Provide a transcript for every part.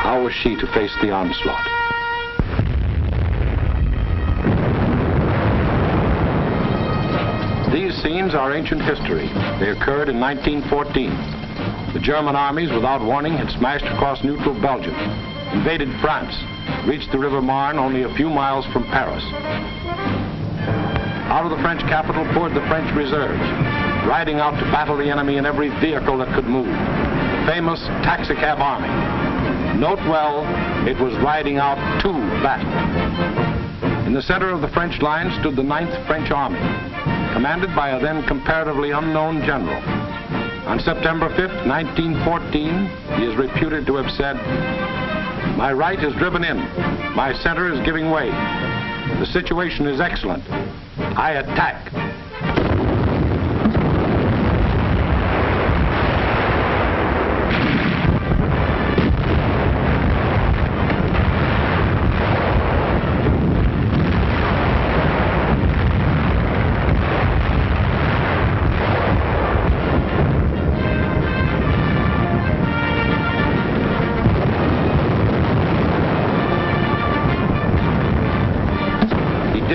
How was she to face the onslaught? These scenes are ancient history. They occurred in 1914. The German armies, without warning, had smashed across neutral Belgium, invaded France, reached the River Marne only a few miles from Paris. Out of the French capital poured the French reserves, riding out to battle the enemy in every vehicle that could move. The famous taxicab army. Note well, it was riding out to battle. In the center of the French line stood the 9th French Army, commanded by a then comparatively unknown general. On September 5th, 1914, he is reputed to have said, "My right is driven in. My center is giving way. The situation is excellent. I attack."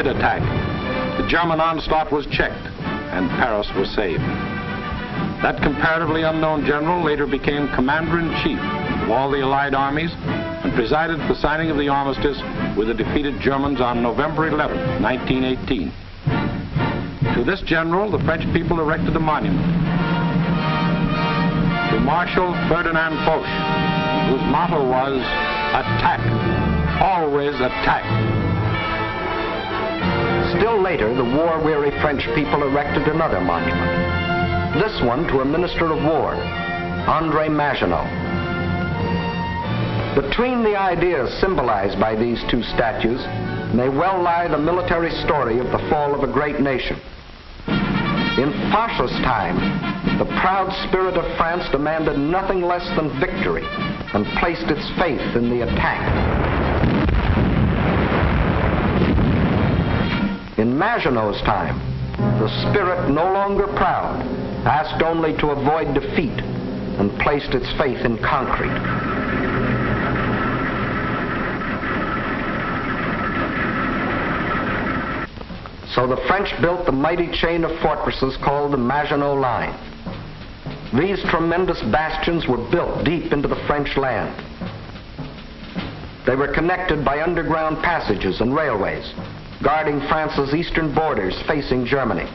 Attack. The German onslaught was checked, and Paris was saved. That comparatively unknown general later became commander-in-chief of all the Allied armies and presided at the signing of the armistice with the defeated Germans on November 11, 1918. To this general, the French people erected a monument. To Marshal Ferdinand Foch, whose motto was, "Attack, always attack." Still later, the war-weary French people erected another monument. This one to a minister of war, André Maginot. Between the ideas symbolized by these two statues may well lie the military story of the fall of a great nation. In Foch's time, the proud spirit of France demanded nothing less than victory and placed its faith in the attack. In Maginot's time, the spirit, no longer proud, asked only to avoid defeat and placed its faith in concrete. So the French built the mighty chain of fortresses called the Maginot Line. These tremendous bastions were built deep into the French land. They were connected by underground passages and railways, guarding France's eastern borders facing Germany.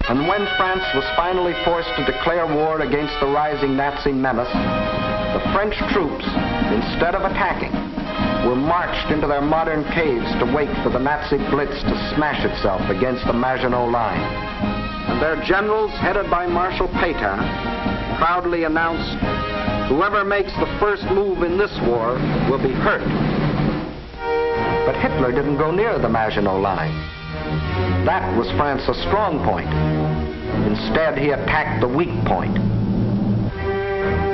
And when France was finally forced to declare war against the rising Nazi menace, the French troops, instead of attacking, were marched into their modern caves to wait for the Nazi blitz to smash itself against the Maginot Line. And their generals, headed by Marshal Pétain, proudly announced, "Whoever makes the first move in this war will be hurt." But Hitler didn't go near the Maginot Line. That was France's strong point. Instead, he attacked the weak point.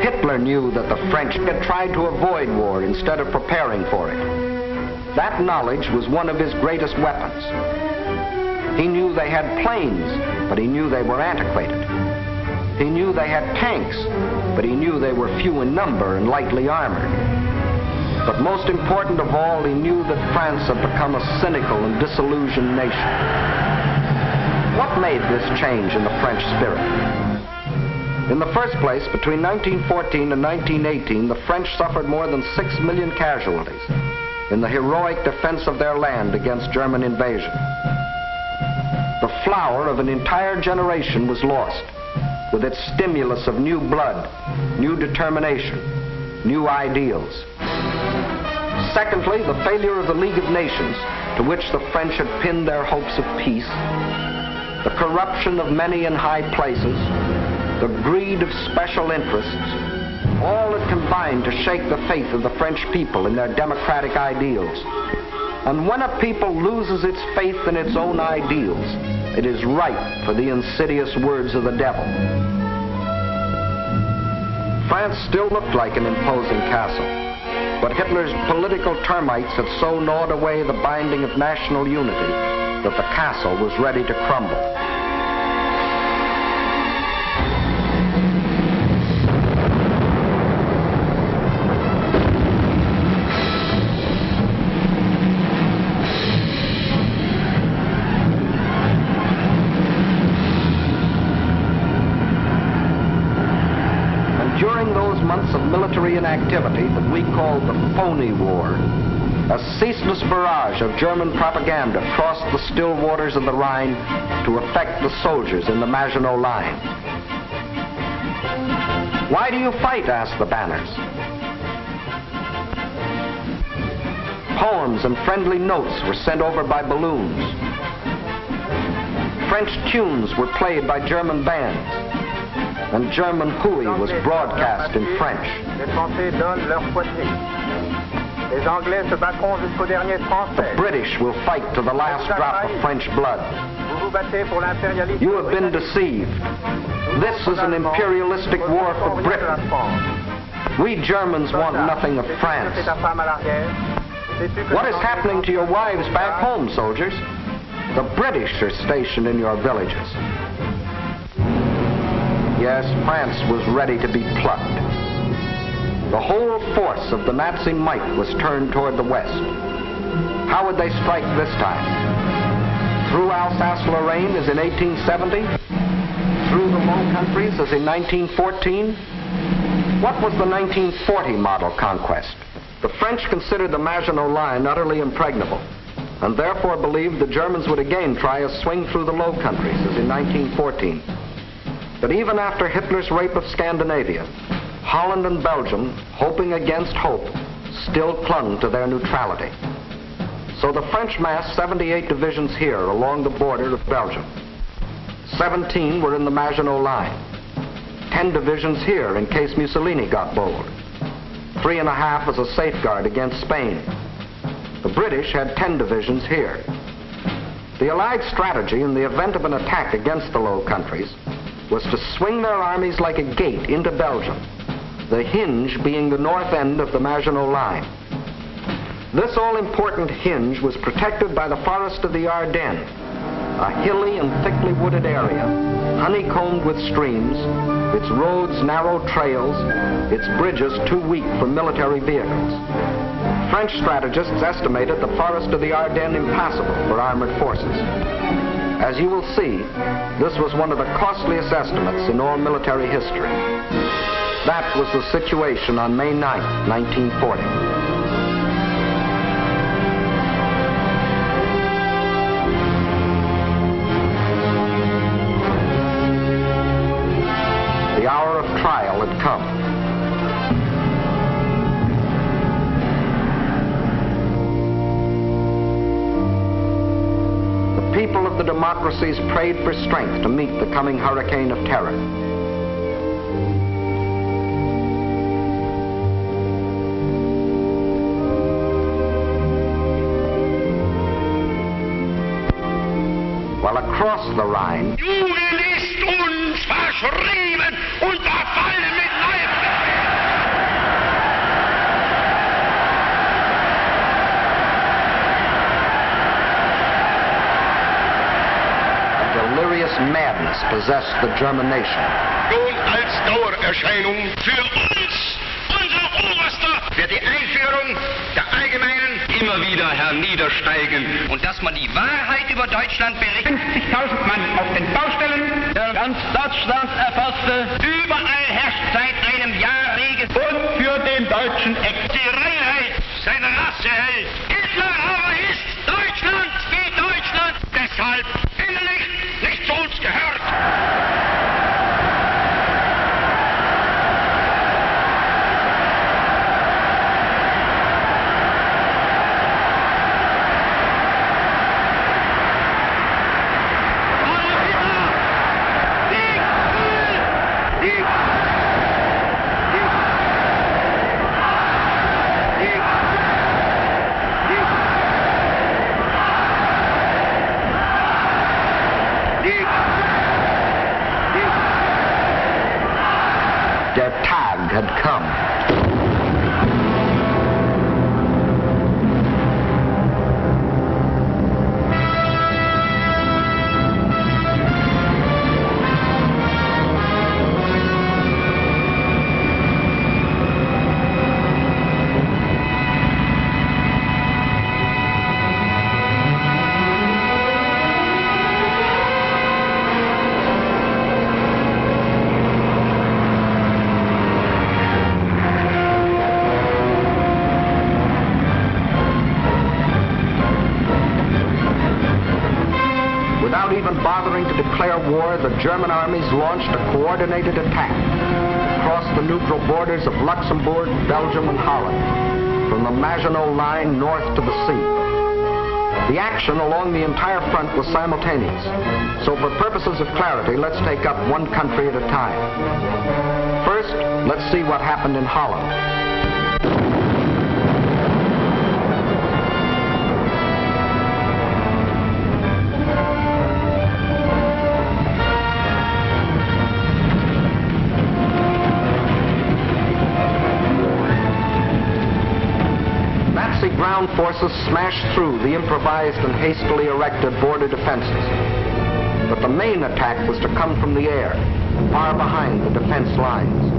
Hitler knew that the French had tried to avoid war instead of preparing for it. That knowledge was one of his greatest weapons. He knew they had planes, but he knew they were antiquated. He knew they had tanks, but he knew they were few in number and lightly armored. But most important of all, he knew that France had become a cynical and disillusioned nation. What made this change in the French spirit? In the first place, between 1914 and 1918, the French suffered more than 6 million casualties in the heroic defense of their land against German invasion. The flower of an entire generation was lost, with its stimulus of new blood, new determination, new ideals. Secondly, the failure of the League of Nations, to which the French had pinned their hopes of peace, the corruption of many in high places, the greed of special interests, all had combined to shake the faith of the French people in their democratic ideals. And when a people loses its faith in its own ideals, it is ripe for the insidious words of the devil. France still looked like an imposing castle, but Hitler's political termites had so gnawed away the binding of national unity that the castle was ready to crumble. during those months of military inactivity that we called the Phony War, a ceaseless barrage of German propaganda crossed the still waters of the Rhine to affect the soldiers in the Maginot Line. Why do you fight? Asked the banners. Poems and friendly notes were sent over by balloons. French tunes were played by German bands, and German hooey was broadcast in French. The British will fight to the last drop of French blood. You have been deceived. This is an imperialistic war for Britain. We Germans want nothing of France. What is happening to your wives back home, soldiers? The British are stationed in your villages. Yes, France was ready to be plucked. The whole force of the Nazi might was turned toward the west. How would they strike this time? Through Alsace-Lorraine as in 1870? Through the Low Countries as in 1914? What was the 1940 model conquest? The French considered the Maginot Line utterly impregnable, and therefore believed the Germans would again try a swing through the Low Countries as in 1914. But even after Hitler's rape of Scandinavia, Holland and Belgium, hoping against hope, still clung to their neutrality. So the French massed 78 divisions here along the border of Belgium. 17 were in the Maginot Line. 10 divisions here in case Mussolini got bold. 3.5 as a safeguard against Spain. The British had 10 divisions here. The Allied strategy in the event of an attack against the Low Countries was to swing their armies like a gate into Belgium, the hinge being the north end of the Maginot Line. This all-important hinge was protected by the forest of the Ardennes, a hilly and thickly wooded area, honeycombed with streams, its roads narrow trails, its bridges too weak for military vehicles. French strategists estimated the forest of the Ardennes impassable for armored forces. As you will see, this was one of the costliest estimates in all military history. That was the situation on May 9, 1940. The hour of trial had come. The people of the democracies prayed for strength to meet the coming hurricane of terror. While across the Rhine, Juden ist uns verschrieben und verfallen mit Leib. a delirious madness possessed the German nation. Nun als Dauererscheinung für uns, unser Oberster, wird die Einführung der allgemeinen immer wieder herniedersteigen. Und dass man die Wahrheit über Deutschland berichtet. 50.000 Mann auf den Baustellen, der ganz Deutschland erfasste. Überall herrscht seit einem Jahr Regen. Und für den deutschen die Reinheit seiner Rasse hält. Hitler aber ist Deutschland wie Deutschland. Deshalb innerlich nicht zu uns gehört. Der Tag had come. declare war, the German armies launched a coordinated attack across the neutral borders of Luxembourg, Belgium, and Holland, from the Maginot Line north to the sea. The action along the entire front was simultaneous, so for purposes of clarity, let's take up one country at a time. First, let's see what happened in Holland. Ground forces smashed through the improvised and hastily erected border defenses. But the main attack was to come from the air, far behind the defense lines.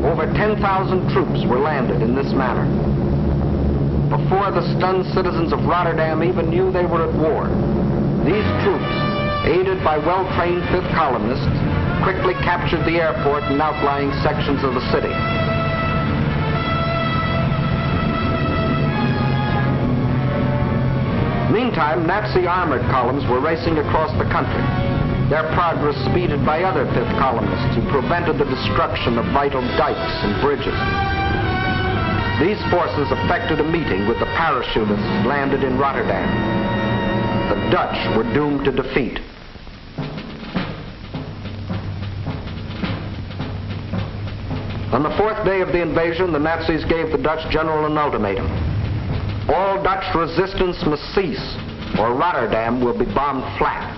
Over 10,000 troops were landed in this manner. Before the stunned citizens of Rotterdam even knew they were at war, these troops, aided by well-trained 5th columnists, quickly captured the airport and outlying sections of the city. Meantime, Nazi armored columns were racing across the country, their progress speeded by other 5th columnists who prevented the destruction of vital dikes and bridges. These forces effected a meeting with the parachutists landed in Rotterdam. The Dutch were doomed to defeat. On the 4th day of the invasion, the Nazis gave the Dutch general an ultimatum. All Dutch resistance must cease, or Rotterdam will be bombed flat.